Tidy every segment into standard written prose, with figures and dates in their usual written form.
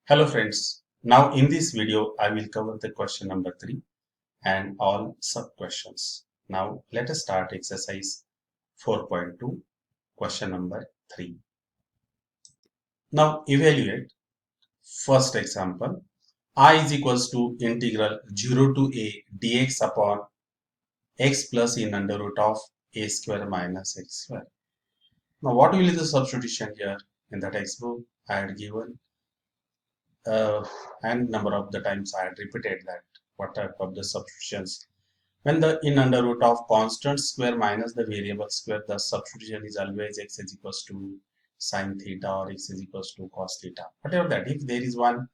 Hello friends, now in this video I will cover the question number 3 and all sub questions. Now let us start exercise 4.2 question number 3. Now evaluate first example. I is equals to integral 0 to a dx upon x plus in under root of a square minus x square. Now what will be the substitution here? In the textbook I had given and number of the times I had repeated that what type of the substitutions. When the in under root of constant square minus the variable square, the substitution is always x is equals to sine theta or x is equals to cos theta. Whatever that, if there is one,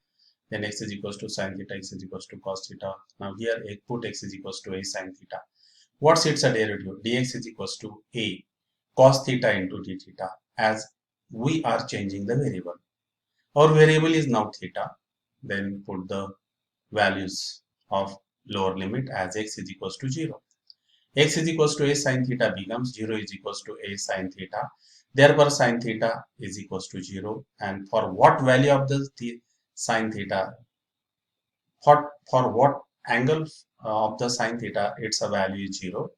then x is equals to sine theta, x is equals to cos theta. Now here I put x is equals to a sine theta. What's its a derivative? Dx is equals to a cos theta into d theta, as we are changing the variable. Our variable is now theta, then put the values of lower limit as x is equals to 0. X is equals to a sine theta becomes 0 is equals to a sine theta. Therefore, sine theta is equals to 0. And for what value of the sine theta, for what angle of the sine theta, its a value is 0.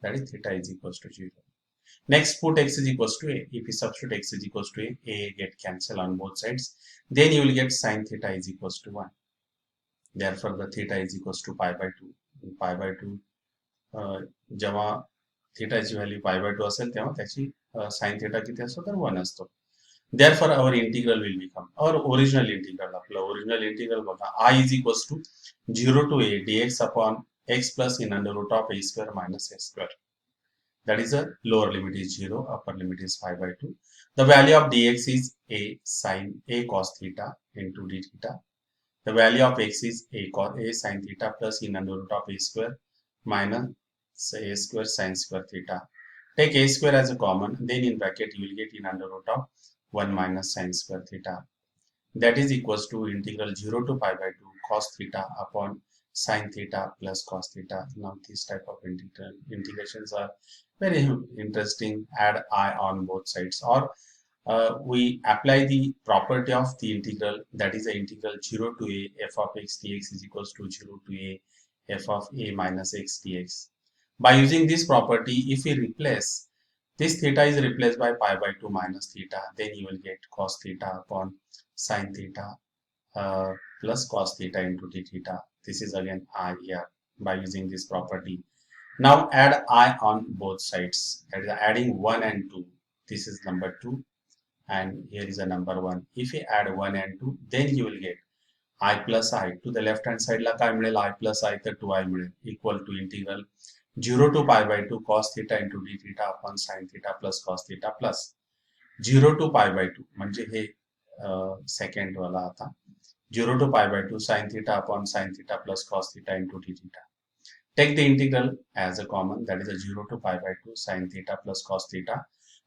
That is theta is equals to 0. Next, put x is equals to a. If you substitute x is equals to a get cancelled on both sides. Then you will get sine theta is equals to 1. Therefore, the theta is equals to pi by 2. Pi by 2, जेव्हा थीटाची value pi by 2 असेल तेव्हा त्याची sine theta किती असतो तर 1 असतो. Therefore, our integral will become our original integral. आपलं original integral बघा, I is equals to 0 to a dx upon x plus in under root of a square minus x square. That is a lower limit is 0, upper limit is pi by 2. The value of dx is a sine a cos theta into d theta. The value of x is a sine theta plus in under root of a square minus a square sine square theta. Take a square as a common, then in bracket you will get in under root of 1 minus sine square theta. That is equals to integral 0 to pi by 2 cos theta upon sine theta plus cos theta. Now this type of integrations are very interesting. Add I on both sides, or we apply the property of the integral, that is the integral 0 to a f of x dx is equals to 0 to a f of a minus x dx. By using this property, if we replace this theta is replaced by pi by 2 minus theta, then you will get cos theta upon sine theta plus cos theta into d theta. This is again I here by using this property. Now add I on both sides, that is adding 1 and 2. This is number 2. And here is a number 1. If you add 1 and 2, then you will get I plus I. To the left hand side ला काय मिळेल I plus I तर 2I मिळेल equal to integral 0 to pi by 2 cos theta into d theta upon sin theta plus cos theta plus 0 to pi by 2 म्हणजे हे second वाला आता 0 to pi by 2 sin theta upon sin theta plus cos theta into d theta. Take the integral as a common, that is a 0 to pi by 2 sin theta plus cos theta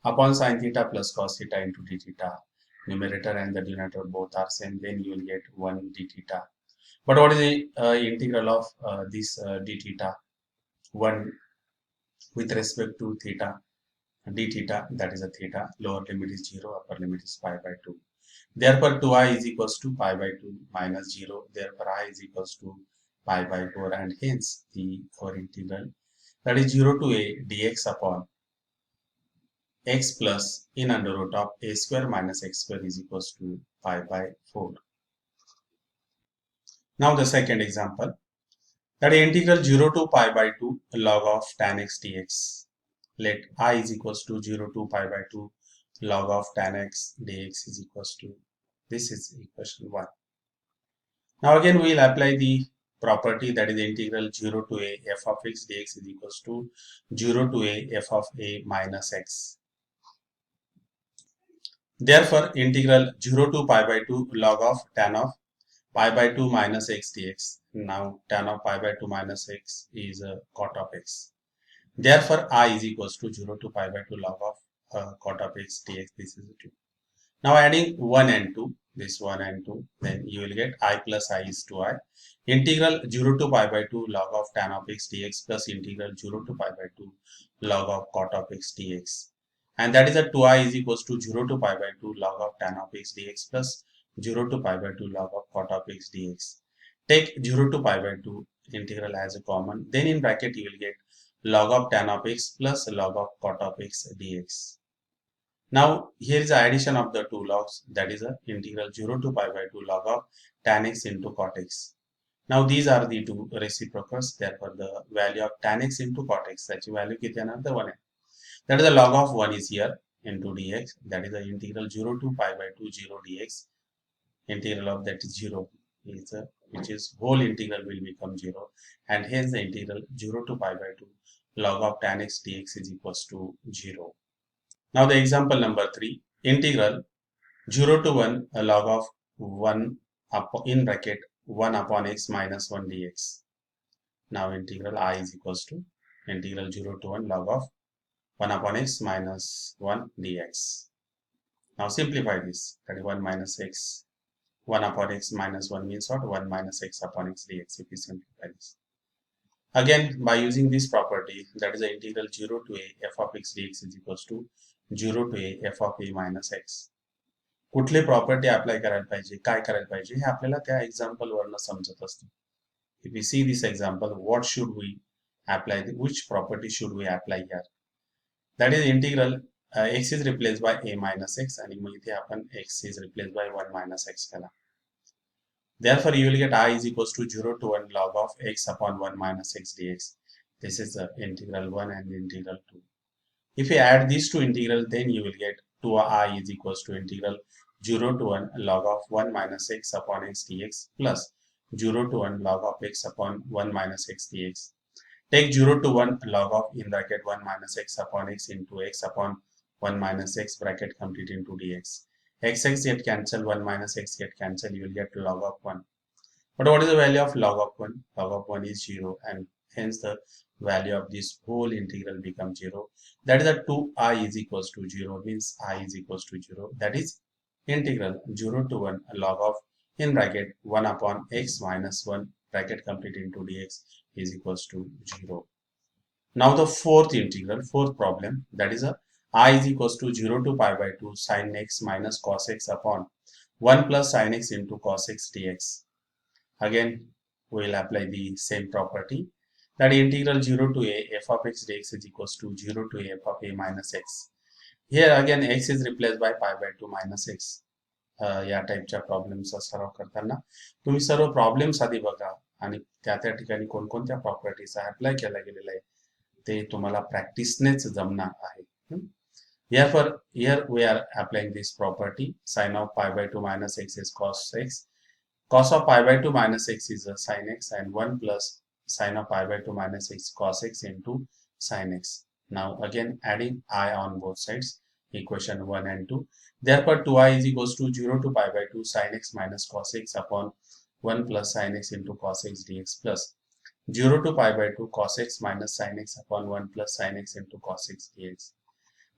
upon sin theta plus cos theta into d theta. Numerator and the denominator both are same, then you will get 1 d theta. But what is the integral of this d theta? 1 with respect to theta, d theta, that is a theta. Lower limit is 0, upper limit is pi by 2. Therefore, 2i is equals to pi by 2 minus 0. Therefore, I is equals to pi by 4, and hence our integral, that is 0 to a dx upon x plus in under root of a square minus x square is equals to pi by 4. Now the second example, that integral 0 to pi by 2 log of tan x dx. Let I is equals to 0 to pi by 2 log of tan x dx is equals to, this is equation 1. Now again we will apply the property, that is integral 0 to a f of x dx is equals to 0 to a f of a minus x. Therefore, integral 0 to pi by 2 log of tan of pi by 2 minus x dx. Now tan of pi by 2 minus x is cot of x. Therefore, I is equals to 0 to pi by 2 log of cot of x dx. This is 2. Now adding 1 and 2, this 1 and 2, then you will get I plus I is 2i. Integral 0 to pi by 2 log of tan of x dx plus integral 0 to pi by 2 log of cot of x dx. And that is a 2i is equals to 0 to pi by 2 log of tan of x dx plus 0 to pi by 2 log of cot of x dx. Take 0 to pi by 2 integral as a common. Then in bracket you will get log of tan of x plus log of cot of x dx. Now here is the addition of the two logs, that is a integral 0 to pi by 2 log of tan x into cot x. Now these are the two reciprocals, therefore the value of tan x into cot x, such value किती येणार तर 1 आहे. That is the log of 1 is here into dx, that is the integral 0 to pi by 2 0 dx. Integral of that is 0 is which is whole integral will become 0, and hence the integral 0 to pi by 2 log of tan x dx is equals to 0. Now the example number 3, integral 0 to 1 log of 1 in bracket 1 upon x minus 1 dx. Now integral I is equals to integral 0 to 1 log of 1 upon x minus 1 dx. Now simplify this, that is 1 minus x, 1 upon x minus 1 means what? 1 minus x upon x dx, if we simplify this. Again, by using this property, that is the integral 0 to a f of x dx is equals to 0 to a f of a minus x. कुठली property apply करायला पाहिजे, काय करायला पाहिजे हे आपल्याला त्या example वरनं समजत असतं. If we see this example, what should we apply, which property should we apply here? That is integral x is replaced by a minus x आणि मग इथे आपण x is replaced by 1 minus x केला. Therefore you will get I is equals to 0 to 1 log of x upon 1 minus x dx. This is the integral 1 and integral 2. If you add these two integrals, then you will get 2I is equals to integral 0 to 1 log of 1 minus x upon x dx plus 0 to 1 log of x upon 1 minus x dx. Take 0 to 1 log of in bracket 1 minus x upon x into x upon 1 minus x bracket complete into dx. X get cancel, 1 minus x get cancel, you will get log of 1. But what is the value of log of 1? Log of 1 is 0, and hence the value of this whole integral becomes 0. That is that 2I is equals to 0, means I is equals to 0. That is integral 0 to 1 log of in bracket 1 upon x minus 1 bracket complete into dx is equals to 0. Now the fourth problem, that is a I is equals to 0 to pi by 2 sin x minus cos x upon 1 plus sin x into cos x dx. Again, we will apply the same property, that integral 0 to a f of x dx is equals to 0 to a f of a minus x. Here again x is replaced by pi by 2 minus x. या टाईपच्या प्रॉब्लेमचा सराव करताना तुम्ही सर्व problems आधी बघा आणि त्या ठिकाणी कोणकोणत्या प्रॉपर्टीचा अप्लाय केला गेलेला आहे ते तुम्हाला प्रॅक्टिसनेच जमणार आहे. Here we are applying this property, sin of pi by 2 minus x is cos x, cos of pi by 2 minus x is a sin x, and 1 plus sin of pi by 2 minus x cos x into sin x. Now again adding I on both sides, equation 1 and 2. Therefore 2I is equals to 0 to pi by 2 sin x minus cos x upon 1 plus sin x into cos x dx plus 0 to pi by 2 cos x minus sin x upon 1 plus sin x into cos x dx.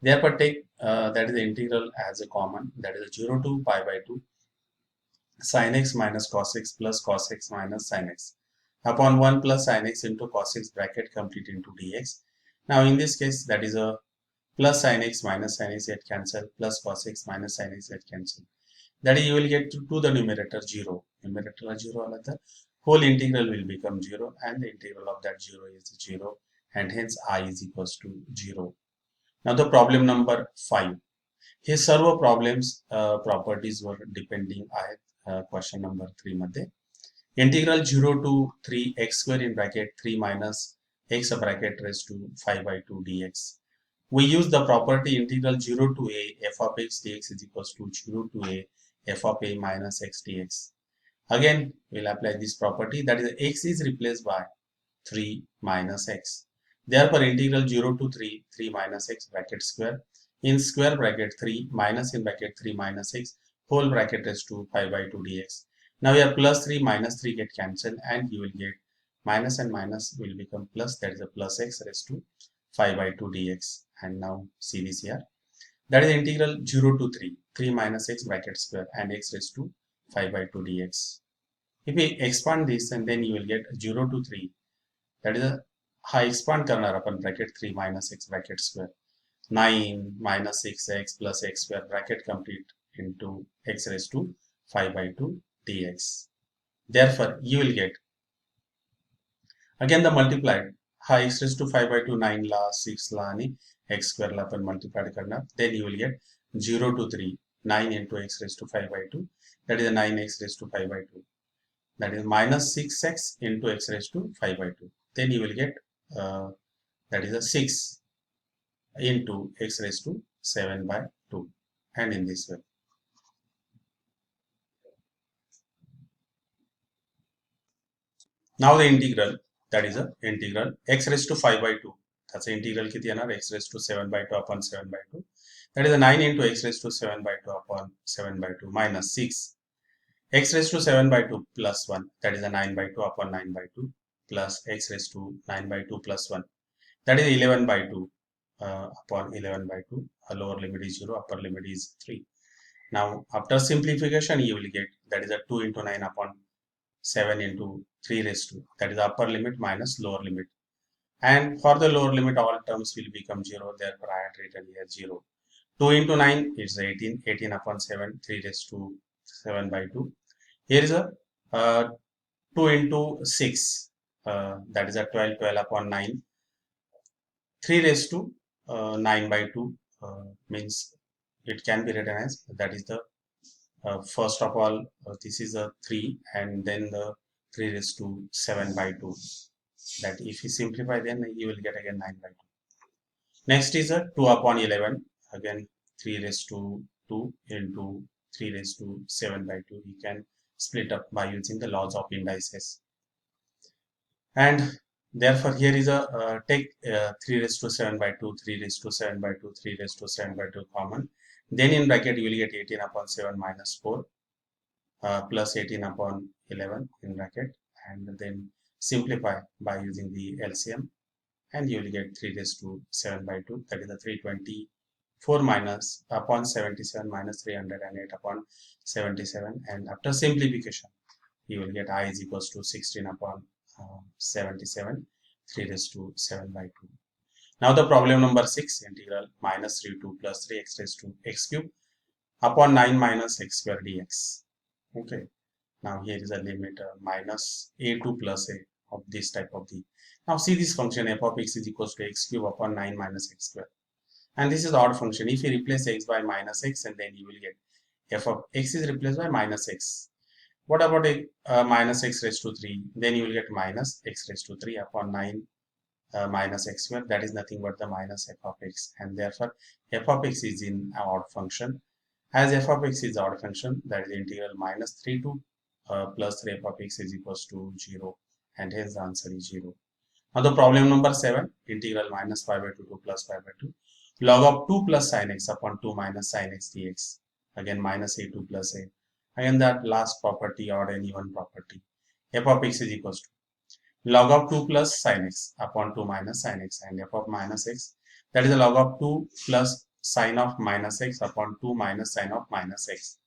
Therefore take that is the integral as a common, that is 0 to pi by 2 sin x minus cos x plus cos x minus sin x upon 1 plus sin x into cos x bracket complete into dx. Now in this case, that is a plus sin x minus sin x get cancel, plus cos x minus sin x get cancel. That is, you will get to the numerator 0. Numerator 0 ala the whole integral will become 0, and the integral of that 0 is 0, and hence I is equals to 0. Now the problem number 5. Hey serve problems properties were depending आहेत question number 3 मध्ये. Integral 0 to 3 x square in bracket 3 minus x bracket raised to 5 by 2 dx. We use the property integral 0 to a f of x dx is equals to 0 to a f of a minus x dx. Again, we'll apply this property, that is x is replaced by 3 minus x. Therefore, integral 0 to 3 minus x bracket square in square bracket 3 minus in bracket 3 minus x whole bracket raised to 5 by 2 dx. Now here plus 3 minus 3 get cancelled, and you will get minus and minus will become plus, that is a plus x raised to 5 by 2 dx. And now see this here, that is integral 0 to 3 minus x bracket square and x raised to 5 by 2 dx. If we expand this, and then you will get 0 to 3, that is a high expand करणार आपण bracket 3 minus x bracket square 9 minus 6x plus x square bracket complete into x raised to 5 by 2 dx. Therefore, you will get again the multiplied x raised to 5 by 2 9 la 6 la ani x square la upon multiplied करना, then you will get 0 to 3 9 into x raised to 5 by 2, that is 9x raised to 5 by 2, that is minus 6x into x raised to 5 by 2, then you will get that is a 6 into x raised to 7 by 2, and in this way. Now the integral, that is a integral x raised to 5 by 2, that's the integral किती येणार x raised to 7 by 2 upon 7 by 2, that is a 9 into x raised to 7 by 2 upon 7 by 2 minus 6 x raised to 7 by 2 plus 1, that is a 9 by 2 upon 9 by 2 plus x raised to 9 by 2 plus 1, that is 11 by 2 upon 11 by 2, a lower limit is 0, upper limit is 3. Now after simplification you will get, that is a 2 into 9 upon 7 into 3 raised to, that is upper limit minus lower limit, and for the lower limit all terms will become 0, therefore I had written here 0. 2 into 9 is 18, 18 upon 7, 3 raised to 7 by 2. Here is a 2 into 6, that is a 12, 12 upon 9, 3 raised to 9 by 2, means it can be written as, that is the first of all this is a 3 and then the 3 raised to 7 by 2, that if you simplify then you will get again 9 by 2. Next is a 2 upon 11, again 3 raised to 2 into 3 raised to 7 by 2, you can split up by using the laws of indices, and therefore here is a take 3 raised to 7 by 2, 3 raised to 7 by 2, 3 raised to 7 by 2 common, then in bracket you will get 18 upon 7 minus 4 plus 18 upon 11 in bracket, and then simplify by using the LCM, and you will get 3 raised to 7 by 2, that is the 324 minus upon 77 minus 308 upon 77, and after simplification you will get I is equals to 16 upon 77, 3 raised to 7 by 2. Now the problem number 6, integral minus 3 2 plus 3 x raised to x cube upon 9 minus x square dx. Okay, now here is a limit minus a2 plus a of this type of the. Now see this function f of x is equals to x cube upon 9 minus x square, and this is the odd function. If you replace x by minus x, and then you will get f of x is replaced by minus x. What about a minus x raised to 3? Then you will get minus x raised to 3 upon 9 minus x square, that is nothing but the minus f of x, and therefore f of x is in an odd function. As f of x is odd function, that is integral minus 3 to plus 3 f of x is equals to 0, and hence the answer is 0. Now the problem number 7, integral minus 5 by 2 to plus 5 by 2 log of 2 plus sin x upon 2 minus sin x dx, again minus a2 plus a, again that last property or any one property, f of x is equals to log of 2 plus sin x upon 2 minus sin x, and f of minus x, that is the log of 2 plus sine of minus x upon 2 minus sine of minus x,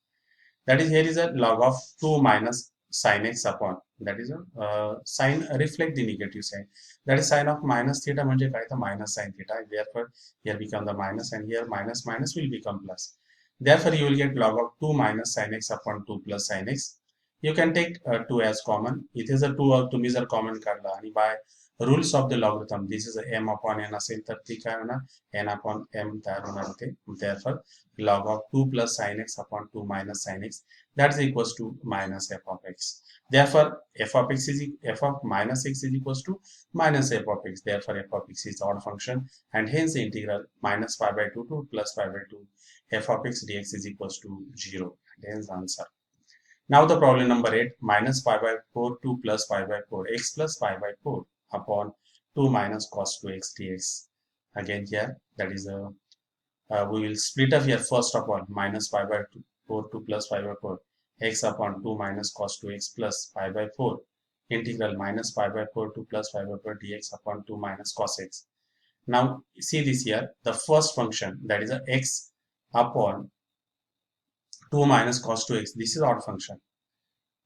that is here is a log of 2 minus sine x upon, that is a sine reflect the negative sign, that is sine of minus theta म्हणजे काय तर minus sine theta, therefore here become the minus, and here minus minus will become plus, therefore you will get log of 2 minus sine x upon 2 plus sine x. You can take 2 as common. It is a 2 तुम्ही जर common काढला आणि by rules of the logarithm, this is a m upon n असेल तर ती काय होणार n upon m तयार होणार होते, therefore log of 2 plus sin x upon 2 minus sin x, that is equals to minus f of x. Therefore f of minus x is equals to minus f of x, therefore f of x is odd function, and hence the integral minus 5 by 2 to plus 5 by 2 f of x dx is equals to 0, and hence the answer. Now the problem number 8, minus 5 by 4 to plus 5 by 4 x plus 5 by 4 upon 2 minus cos 2x dx. Again here, that is a we will split up here first of all minus 5 by 4 to plus 5 by 4 x upon 2 minus cos 2x plus 5 by 4 integral minus 5 by 4 to plus 5 by 4 dx upon 2 minus cos x. Now see this here, the first function, that is a x upon 2 minus cos 2x, this is odd function,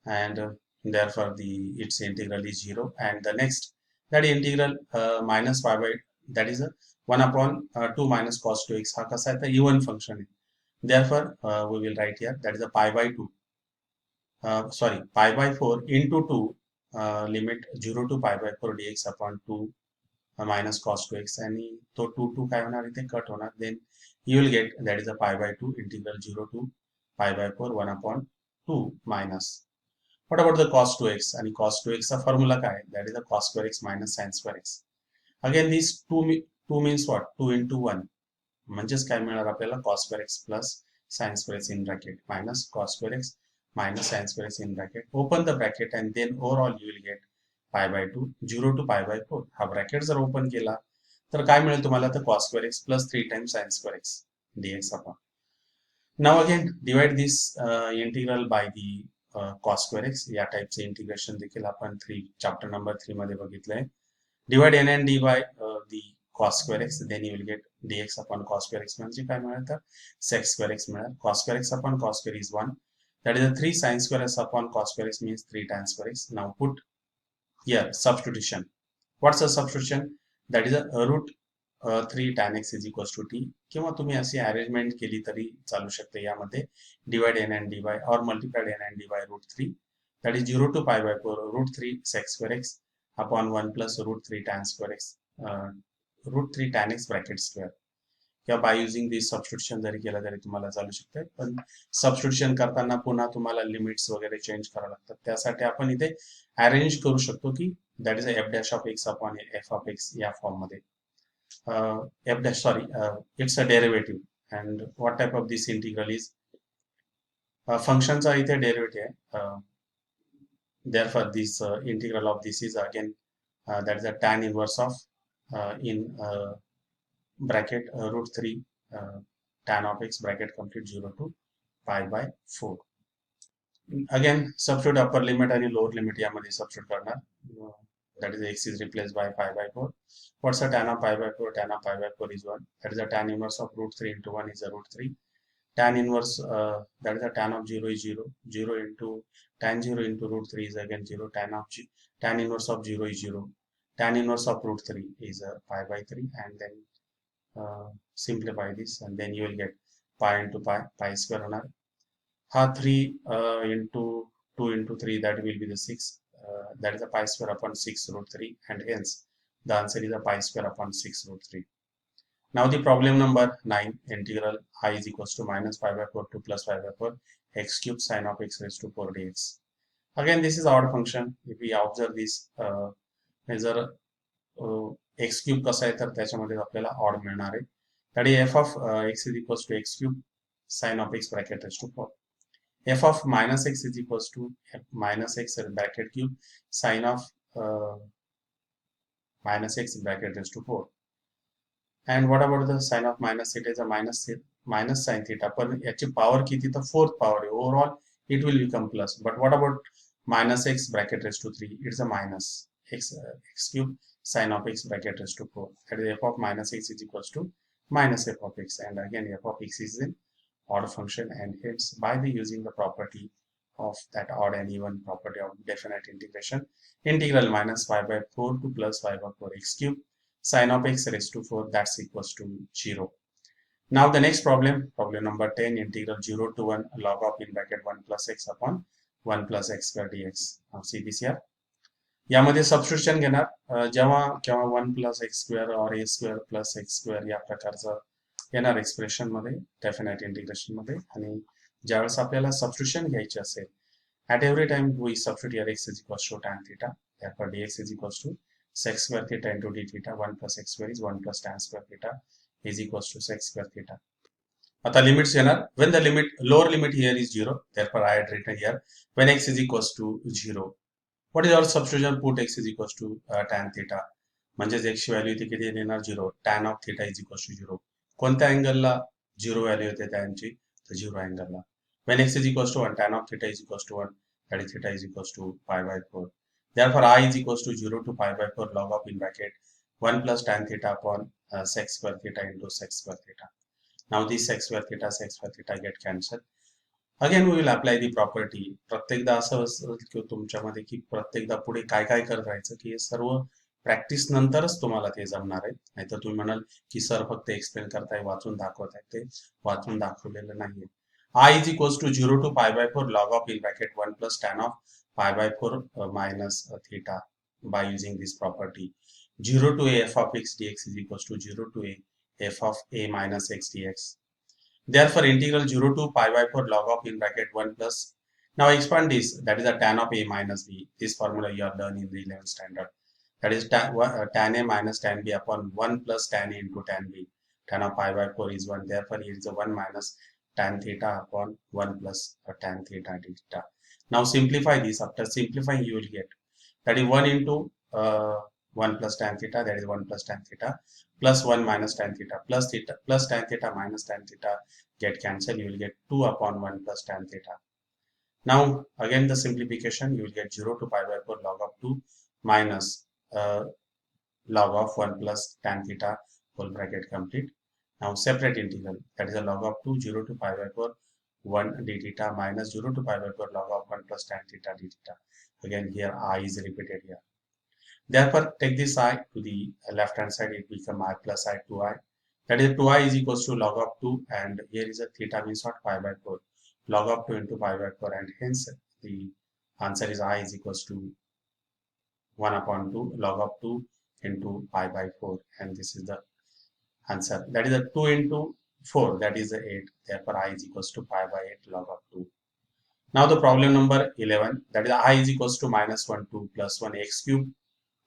and therefore its integral is 0, and the next, that integral minus 5 by, that is a 1 upon 2 minus cos 2x हा कसा आहे तर even function आहे, therefore we will write here, that is a pi by 2 sorry, pi by 4 into 2 limit 0 to pi by 4 dx upon 2 minus cos 2x आणि तो 2 काय होणार इथे कट होणार. Then you will get that is a pi by 2 integral 0 to pi by 4 1 upon 2 minus. What about the cos 2x? आणि cos 2x चा formula काय? That is the cos square x minus sin square x. Again these 2 means what? 2 into 1. म्हणजेच काय मिळणार आपल्याला cos square x plus sin square x in bracket minus cos square x minus sin square x in bracket. Open the bracket and then overall you will get pi by 2 0 to pi by 4. हा bracket जर open केला तर काय मिळेल तुम्हाला तर cos square x plus 3 times sin square x dx upon. Now again divide this integral by the cos square x. या टाइपचे integration देखील आपण चॅप्टर नंबर 3 मध्ये बघितलंय. Divide n and d by the cos square x, then you will get dx upon cos square x म्हणजे काय मिळेल तर sec square x मिळेल. Cos square x upon cos square is 1. That is a 3 sin square x upon cos square x means 3 tan square x. Now put here substitution. What's a substitution? That is a root 3 tan x is equals to t. किंवा तुम्ही अशी arrangement केली तरी चालू शकते यामध्ये. Divide n and d by or multiply n and d by root 3. That is 0 to pi by 4 root 3 sec square x upon 1 plus root 3 tan square x root 3 tan x bracket square. किंवा by using this substitution जरी केलं तरी तुम्हाला चालू शकते. पण substitution करताना पुन्हा तुम्हाला लिमिट्स वगैरे चेंज करावं लागतात. त्यासाठी आपण इथे अरेंज करू शकतो की that is F dash of x upon F of x या फॉर्म मध्ये. F dash sorry it's a derivative and what type of this integral is फंक्शनचा इथे डेरिव्हेटिव्ह आहे. therefore this integral of this is again that is a tan inverse of in bracket root 3 tan of x bracket complete 0 to pi by 4. Again substitute upper limit and lower limit यामध्ये substitute करणार. That is x is replaced by pi by 4. What's a tan of pi by 4? Tan of pi by 4 is 1. That is a tan inverse of root 3 into 1 is a root 3. Tan inverse that is a tan of 0 is 0. 0 into tan 0 into root 3 is again 0. Tan inverse of 0 is 0. Tan inverse of root 3 is pi by 3 and then simplify this and then you will get pi into pi square होणार. हा 3 into 2 into 3 that will be the 6. That is a pi square upon 6 root 3 and hence the answer is a pi square upon 6 root 3. Now the problem number 9, integral I is equals to minus pi by 4 to plus pi by 4 x cube sin of x raised to 4 dx. Again this is odd function. If we observe this जर x cube कसा आहे तर त्याच्यामध्ये आपल्याला odd मिळणार आहे. That is f of x is equals to x cube sin of x bracket raised to 4. F of minus x is equals to minus x bracket cube sin of minus x bracket raised to 4. And what about the sin of minus theta is a minus sin theta. पण याची power किती तर fourth power आहे. Overall it will become plus. But what about minus x bracket raised to 3? It's a minus x cube sin of x bracket raised to 4. That is f of minus x is equals to minus f of x. And again f of x is an odd function and hence by the using the property of that odd and even property of definite integration, integral minus pi by 4 to plus pi by 4 x cube sin of x raised to 4 that's equals to 0. Now the next problem number 10, integral 0 to 1 log of in bracket 1 plus x upon 1 plus x square dx. Now see this here. यामध्ये substitution घेणार जेव्हा केव्हा 1 plus x square or a square plus x square या प्रकारचं येणार expression मध्ये definite integration मध्ये. आणि ज्यावेळेस आपल्याला सबस्टिट्यूशन घ्यायचे असेल at every time we substitute here x is equals to tan theta, therefore dx is equals to sec square theta into d theta. 1 plus x square is 1 plus tan square theta is equals to sec square theta. आता limits येणार. when the lower limit here is 0, therefore I had written here when x is equals to 0. what is our substitution? Put x is equals to tan theta. म्हणजेच x ची value इथे किती येणार 0. tan of theta is equals to 0. कोणत्या अँगलला 0 value येते त्यांची तर 0 अँगलला. when x is equals to 1, tan of theta is equals to 1, that is theta is equals to pi by 4. Therefore I is equals to 0 to pi by 4 log of in bracket 1 plus tan theta upon sec square theta into sec square theta. Now this sec square theta get cancelled. Again we will apply the property. प्रत्येकदा असं असेल की तुमच्यामध्ये की प्रत्येकदा पुढे काय काय करत राहायचं की हे सर्व प्रॅक्टिस नंतरच तुम्हाला ते जमणार आहे. नाहीतर तुम्ही म्हणाल की सर फक्त एक्सप्लेन करताय वाचून दाखवताय. ते वाचून दाखवलेलं नाहीये. I is equals to 0 to pi by 4 log of in bracket 1 plus tan of pi by 4 minus theta by using this property. 0 to a f of x dx is equals to 0 to a f of a minus x dx. Therefore, integral 0 to pi by 4 log of in bracket 1 plus. Now expand this, that is the tan of a minus b. This formula you have done in the 11th standard. That is tan a minus tan b upon 1 plus tan a into tan b. Tan of pi by 4 is 1. Therefore, here is a 1 minus tan theta upon 1 plus tan theta theta. Now simplify this. After simplifying, you will get that is 1 into 1 plus tan theta, that is 1 plus tan theta, plus 1 minus tan theta, plus tan theta minus tan theta get cancelled. You will get 2 upon 1 plus tan theta. Now again the simplification, you will get 0 to pi by 4 log of 2 minus log of 1 plus tan theta whole bracket complete. Now separate integral, that is a log of 2 0 to pi by 4 1 d theta minus 0 to pi by 4 log of 1 plus tan theta d theta. Again here I is repeated here. Therefore, take this I to the left hand side, it becomes I plus I 2I. That is 2I is equals to log of 2, and here is a theta means what? Pi by 4. Log of 2 into pi by 4, and hence the answer is I is equals to 1 upon 2 log of 2 into pi by 4, and this is the answer. That is a 2 into 4, that is a 8. Therefore, I is equals to pi by 8 log of 2. Now the problem number 11, that is I is equals to minus 1 2 plus 1 x cube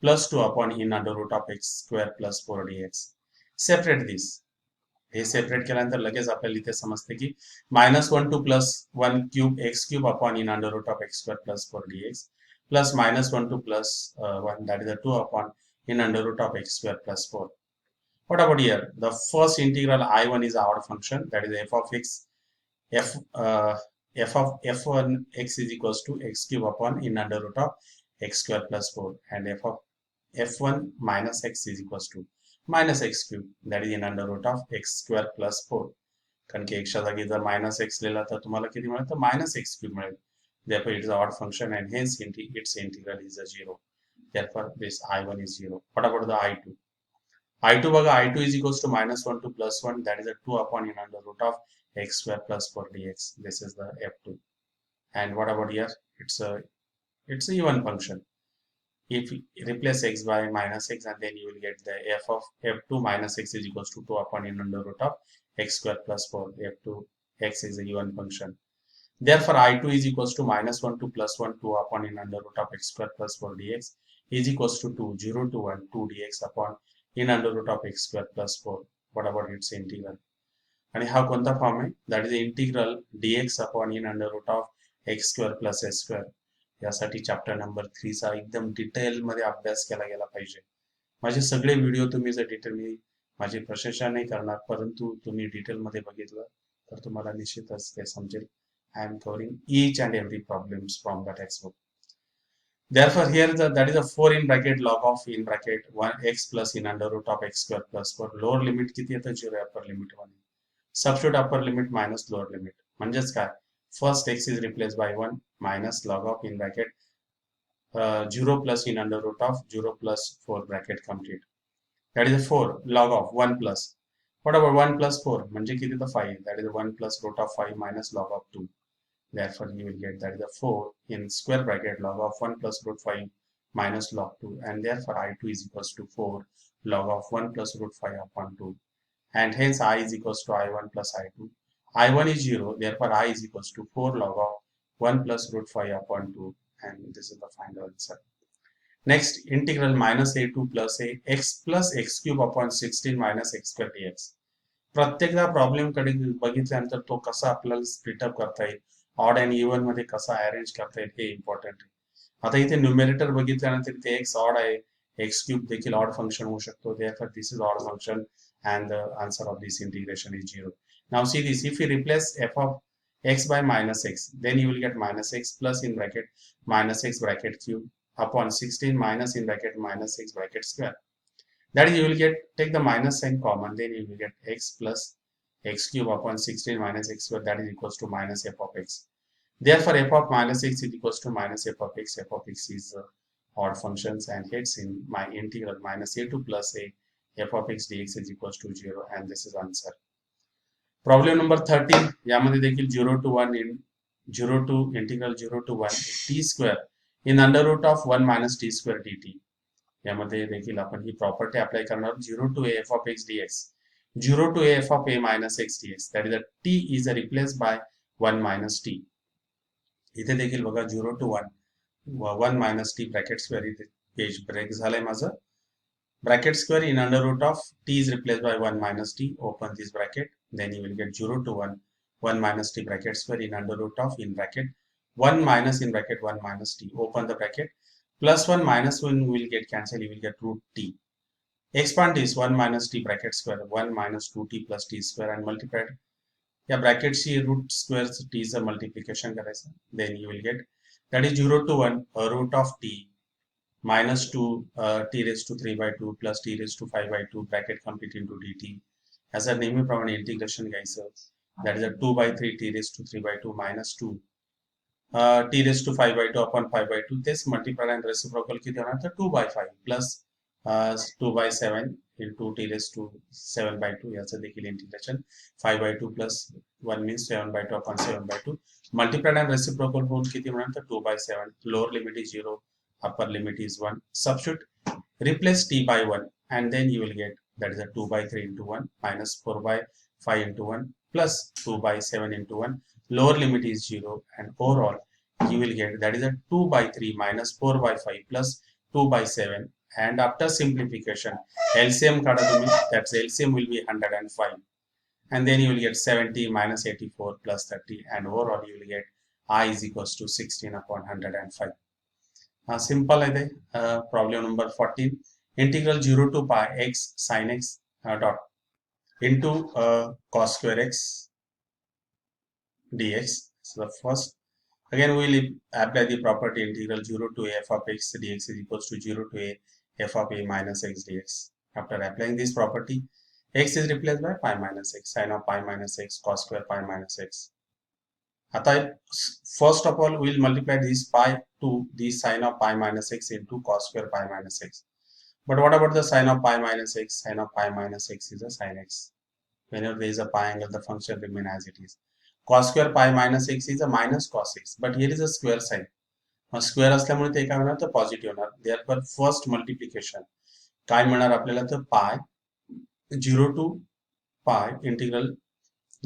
plus 2 upon in under root of x square plus 4 dx. Separate this. हे separate केल्यानंतर लगेच आपल्याला इथे समजते की minus 1 2 plus 1 cube x cube upon in under root of x square plus 4 dx plus minus 1 2 plus 1 that is the 2 upon in under root of x square plus 4. What about here? The first integral I1 is our function, that is f of x f f of f1 x is equals to x cube upon in under root of x square plus 4, and f of f1 minus x is equals to minus x cube, that is in under root of x square plus 4. कारण की एक्सच्या जागी जर minus x लिहिला तर तुम्हाला किती मिळेल? तर मायनस एक्स क्यूब मिळेल. Therefore, it is an odd function and hence its integral is a 0. Therefore, this I1 is 0. What about the I2? I2 बघा, I2 is equals to minus 1 to plus 1, that is a 2 upon in under root of x square plus 4 dx. This is the f2. And what about here? It's a even function. If you replace x by minus x, and then you will get the f of f2 minus x is equals to 2 upon in under root of x square plus 4. f2 x is a even function. Therefore, I2 is equals to minus 1 to plus 1 2 upon in under root of x square plus 4 dx is equals to 2 0 to 1 2 dx upon in under root of x square plus 4. What about its integral? आणि हा कोणता form आहे? That is integral dx upon in under root of x square plus s square. यासाठी chapter number 3 चा एकदम detail मध्ये अभ्यास केला गेला पाहिजे. माझे सगळे व्हिडिओ तुम्ही जर डिटेल, मी माझी प्रशंसा नाही करणार, परंतु तुम्ही डिटेल मध्ये बघितलं तर तुम्हाला निश्चितच ते समजेल. I am covering each and every problems from the textbook. Therefore, here that is a 4 in bracket log of in bracket 1 x plus in under root of x square plus 4. Lower limit किती येतं? 0. Upper limit 1. Substitute upper limit minus lower limit. म्हणजेच काय? First x is replaced by 1 minus log of in bracket 0 plus in under root of 0 plus 4 bracket complete. That is 4 log of 1 plus. What about 1 plus 4? म्हणजे किती? तर 5. That is 1 plus root of 5 minus log of 2. Therefore, you will get that is a 4 in square bracket log of 1 plus root 5 minus log 2, and therefore I2 is equals to 4 log of 1 plus root 5 upon 2, and hence I is equals to I1 plus I2. I1 is 0, therefore I is equals to 4 log of 1 plus root 5 upon 2, and this is the final answer. Next, integral minus a2 plus a x cube upon 16 minus x square dx. प्रत्येकदा problem कडे बघितल्यानंतर तो कसा आपल्याला split up करता येईल, odd and even मध्ये कसा अरेंज करता येईल हे इम्पॉर्टंट आहे. आता इथे न्यूमेरेटर बघितल्यानंतर इथे एक्स ऑड आहे, एक्स क्यूब देखील ऑड फंक्शन होऊ शकतो. Therefore, this is odd function and the answer of this integration is 0. Now see this, if you replace f of x by minus x, then you will get minus x plus in bracket minus x bracket cube upon 16 minus in bracket minus x bracket square. That is, you will get, take the minus sign common, then you will get x plus x cube upon 16 minus x square, that is equals to minus f of x. Therefore, f of minus x is equals to minus f of x. F of x is odd functions, and hence in my integral minus a2 plus a f of x dx is equals to 0, and this is answer. Problem number 13 यामध्ये देखील 0 to 1 in 0 to integral 0 to 1 t square in under root of 1 minus t square dt. यामध्ये देखील आपण ही property apply करणार 0 to a f of x dx 0 to a f of a minus x dx that is a t is a replaced by 1 minus t. इथे देखील बघा 0 to 1 1 minus t bracket square इथे page break झालंय माझं. Bracket square in under root of t is replaced by 1 minus t, open this bracket, then you will get 0 to 1 1 minus t bracket square in under root of in bracket 1 minus in bracket 1 minus t, open the bracket, plus 1 minus 1 will get cancelled, you will get root t. Expand this 1 minus t bracket square 1 minus 2t plus t square and multiply या bracket ची root square t चं multiplication करायचं, then you will get that is 0 to 1 root of t minus 2 t raised to 3 by 2 plus t raised to 5 by 2 bracket complete into dt. याचा नेहमीप्रमाणे integration घ्यायचं. That is a 2 by 3 t raised to 3 by 2 minus 2 t raised to 5 by 2 upon 5 by 2. तेच multiply आणि reciprocal किती होणार तर 2 by 5 plus 2 by 7 into t raised to 7 by 2 याचं देखील integration 5 by 2 plus 1 means 7 by 2 upon 7 by 2 multiply आणि reciprocal होऊन किती होणार तर 2 by 7 lower limit is 0 upper limit is 1. Substitute, replace t by 1 and then you will get that is a 2 by 3 into 1 minus 4 by 5 into 1 plus 2 by 7 into 1. Lower limit is 0 and overall you will get that is a 2 by 3 minus 4 by 5 plus 2 by 7 and after simplification LCM kada thumi, that's LCM will be 105 and then you will get 70 minus 84 plus 30 and overall you will get I is equals to 16 upon 105. Simple है दे. Problem number 14 integral 0 to pi x sin x dot into cos square x dx. So the first again we will apply the property integral 0 to a f of x dx is equals to 0 to a f of a minus x dx. After applying this property x is replaced by pi minus x sin of pi minus x cos square pi minus x. आता first of all we will multiply this pi to the sin of pi minus x into cos square pi minus x. But what about the sin of pi minus x? Sin of pi minus x is a sin x. Whenever there is a pi angle, the function remain as it is. Cos square pi minus x is a minus cos x, but here is a square sign. Square असल्यामुळे ते काय होणार तर positive होणार. Therefore first multiplication काय मिळणार आपल्याला तर पाय 0 to pi integral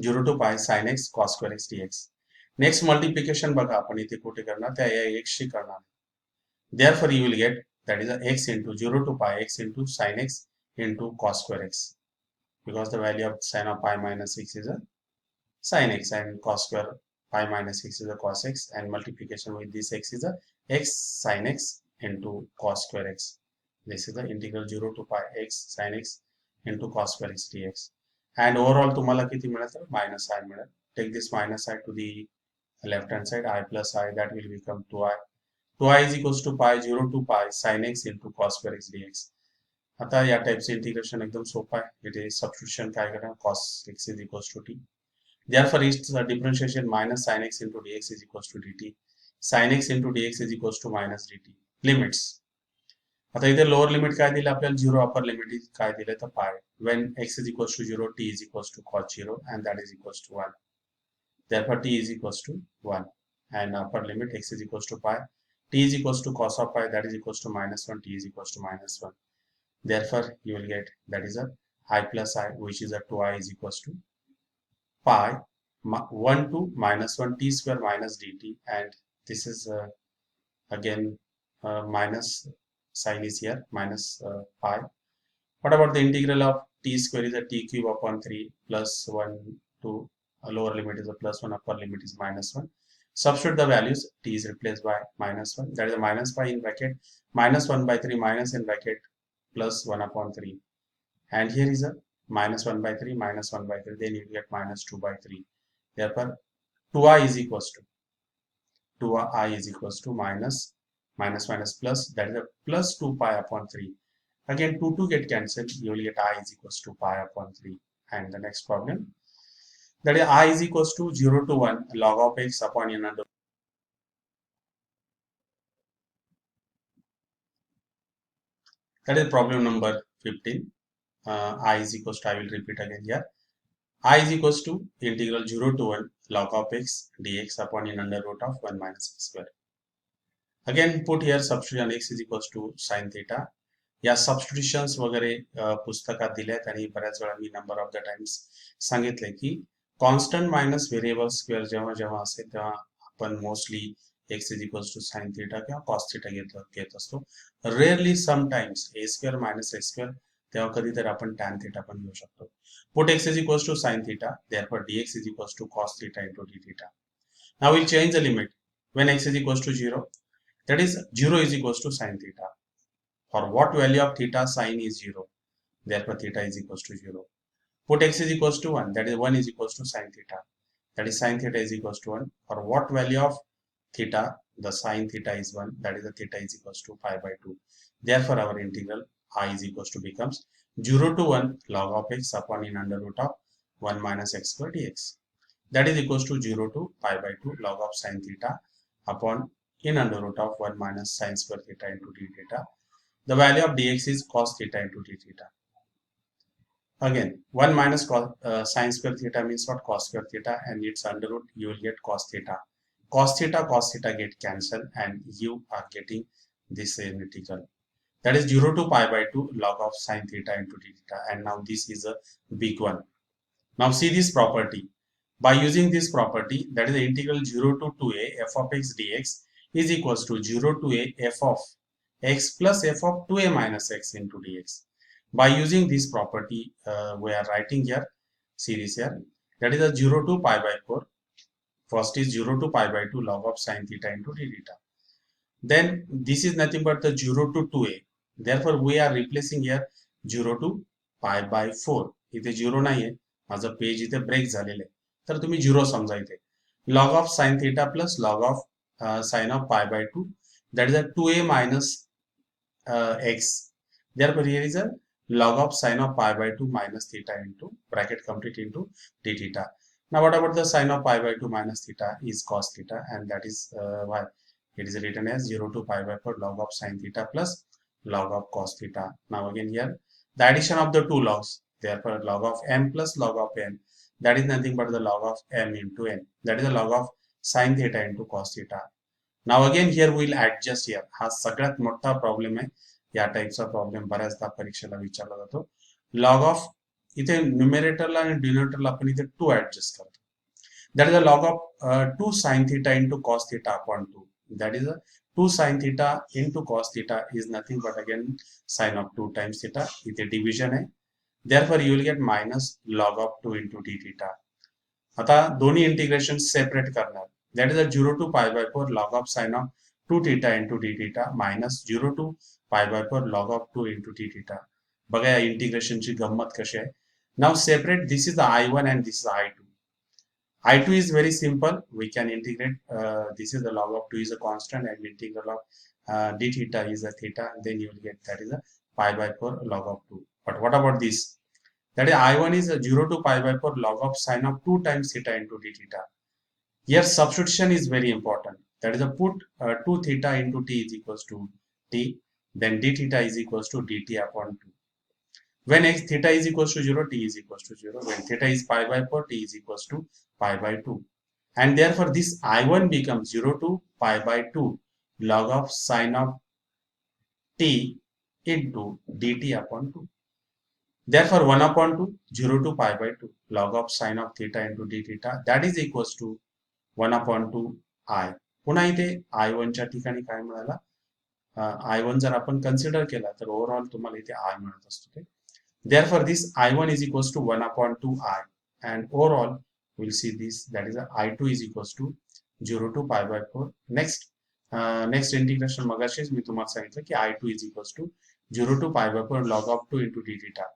0 to pi sin x cos square x dx. Next multiplication बघा आपण इथे कुठे करणार त्या x शी करणार. Therefore you will get that is a x into 0 to pi x into sin x into cos square x, because the value of sin of pi minus x is a sin x and cos square pi minus x is a cos x, and multiplication with this x is a x sin x into cos square x. This is the integral 0 to pi x sin x into cos square x dx. And overall तुम्हाला किती मिळेल तर minus I मिळेल. Take this minus I to the left hand side, I plus I, that will become 2I. 2I is equals to pi 0 to pi sin x into cos square x dx. आता या टाइपचे integration एकदम सोपं आहे. इथे substitution काय करा cos x is equals to t. Therefore its differentiation minus sin x into dx is equals to dt. Sin x into dx is equals to minus dt. Limits. आता इथे लोअर लिमिट काय दिलं आपल्याला 0, upper limit काय दिलं तर pi. When x is equals to 0, t is equals to cos 0 and that is equals to 1. Therefore t is equals to 1 and upper limit x is equals to pi, t is equals to cos of pi, that is equals to minus 1, t is equals to minus 1. Therefore you will get that is a I plus I, which is a 2I is equals to pi 1 to minus 1 t square minus dt, and this is again minus sign is here minus pi. What about the integral of t square is a t cube upon 3 plus 1 to a lower limit is a plus 1, upper limit is minus 1. Substitute the values, t is replaced by minus 1, that is a minus pi in bracket minus 1 by 3 minus in bracket plus 1 upon 3, and here is a minus 1 by 3 minus 1 by 3, then you get minus 2 by 3. Therefore 2I is equals to 2I is equals to minus minus minus plus, that is a plus 2 pi upon 3. Again 2 get cancelled, you will get I is equals to pi upon 3. And the next problem, that is I is equals to 0 to 1 log of x upon n under. That is problem number 15. I is equals to, I will repeat again here. I is equals to integral 0 to 1 log of x dx upon in under root of 1 minus x square. Again put here substitution x is equals to sin theta. या substitutions वगैरे पुस्तकात दिल्यात आणि बऱ्याच वेळा मी number of the times सांगितले की constant minus variable square जेव्हा जेव्हा असेल तेव्हा आपण mostly x is equals to sine theta किंवा कॉस थीटा घेत असतो. Rarely sometimes a square minus a square तेव्हा कधीतरी आपण टॅन थीटा पण घेऊ शकतो. Put x is equals to sin theta, therefore dx is equals to cos theta into d theta. Now we'll change the limit when x is equals to 0, that is 0 is equals to sin theta. For what value of theta sin is 0, therefore theta is equals to 0. Put x is equals to 1, that is 1 is equals to sin theta, that is sin theta is equals to 1. For what value of theta, the sin theta is 1, that is the theta is equals to pi by 2. Therefore our integral I is equals to becomes 0 to 1 log of x upon in under root of 1 minus x square dx. That is equals to 0 to pi by 2 log of sin theta upon in under root of 1 minus sin square theta into d theta. The value of dx is cos theta into d theta. Again 1 minus sin square theta means what? Cos square theta, and its under root you will get cos theta. Cos theta get cancelled and you are getting this integral. That is 0 to pi by 2 log of sin theta into d theta, and now this is a big one. Now see this property. By using this property, that is the integral 0 to 2a f of x dx is equals to 0 to a f of x plus f of 2a minus x into dx. By using this property, we are writing here, see this here, that is a 0 to pi by 4. First is 0 to pi by 2 log of sin theta into d theta. Then this is nothing but the 0 to 2a. Therefore we are replacing here 0 to pi by 4. इथे 0 नाहीये, माझं page इथे break झालेलं आहे, तर तुम्ही 0 समजा इथे. Log of sin theta plus log of sin of pi by 2, that is a 2a minus x. Therefore here is a log of sin of pi by 2 minus theta into bracket complete into d theta. Now what about the sin of pi by 2 minus theta is cos theta, and that is why it is written as 0 to pi by 4 log of sin theta plus log of cos theta. Now again here the addition of the two logs, therefore log of m plus log of n, that is nothing but the log of m into n, that is the log of sin theta into cos theta. Now again here we will adjust here. हा सगळ्यात मोठा problem आहे, या टाइपचा problem बऱ्याचदा परीक्षेला विचारला जातो. Log of इथे न्यूमरेटरला आणि डिनोमिनेटरला आपण इथे 2 ऍडजस्ट करतो. That is the log of 2 sin theta into cos theta upon 2. That is a 2 sin theta into cos theta is nothing but again sin of 2 times theta. इथे division है. Therefore you will get minus log of 2 into d theta. आता दोन्ही integration separate करणार. That is a 0 to pi by 4 log of sin of 2 theta into d theta minus 0 to pi by 4 log of 2 into d theta. बघा या इंटिग्रेशनची गंमत कशी आहे. Now separate, this is the I1 and this is I2. I2 is very simple. We can integrate. This is the log of 2 is a constant, and integral of d theta is a theta. Then you will get that is a pi by 4 log of 2. But what about this? That is I1 is a 0 to pi by 4 log of sin of 2 times theta into d theta. Here substitution is very important. That is a put 2 theta into t is equals to t. Then d theta is equals to dt upon 2. When x theta is equals to 0, t is equals to 0. When theta is pi by 4, t is equals to pi by 2. And therefore this I1 becomes 0 to pi by 2 log of sin of t into dt upon 2. Therefore 1 upon 2, 0 to pi by 2 log of sin of theta into d theta, that is equals to 1 upon 2 I. पुन्हा इथे I1 च्या ठिकाणी काय मिळाला, I1 जर आपण consider केला तर ओव्हरऑल तुम्हाला इथे I मिळत असतो. Therefore this I1 is equals to 1 upon 2 I, and overall we'll see this, that is I2 is equals to 0 to pi by 4. Next integration मगाशीच मी तुम्हाला सांगितलं की I2 is equals to 0 to pi by 4 log of 2 into d theta.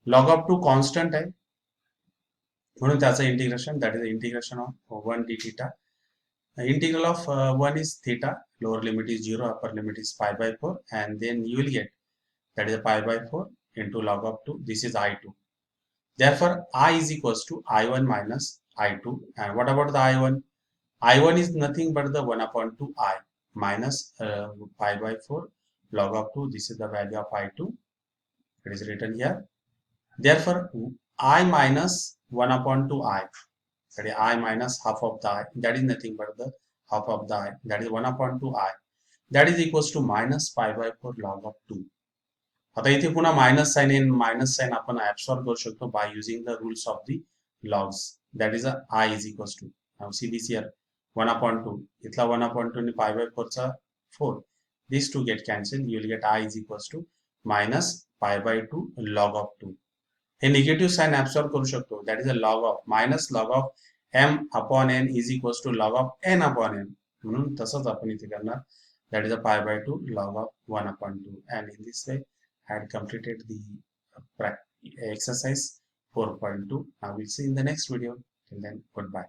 Log of 2 constant आहे म्हणून त्याचं integration, that is the integration of 1 d theta. Integral of 1 is theta, lower limit is 0, upper limit is pi by 4, and then you will get that is pi by 4 into log of 2. This is I2. Therefore I is equals to I1 minus I2. And what about the I1? I1 is nothing but the 1 upon 2 I minus pi by 4 log of 2. This is the value of I2. It is written here. Therefore I minus 1 upon 2 I. That is I minus half of the I. That is nothing but the half of the I. That is 1 upon 2 I. That is equals to minus pi by 4 log of 2. आता इथे पुन्हा minus sine in minus sine आपण absorb करू शकतो by using the rules of the logs. That is I is equals to now see this here 1 upon 2 इथला 1 upon 2 ने pi by 4 चा 4. These two get cancelled. You will get I is equals to minus pi by 2 log of 2. हे negative sign absorb करू शकतो. That is a log of minus log of m upon n is equals to log of n upon n. म्हणून तसंच आपण इथे करणार. That is a pi by 2 log of 1 upon 2. And in this way, I had completed the exercise 4.2. Now we'll see in the next video. Till then, goodbye.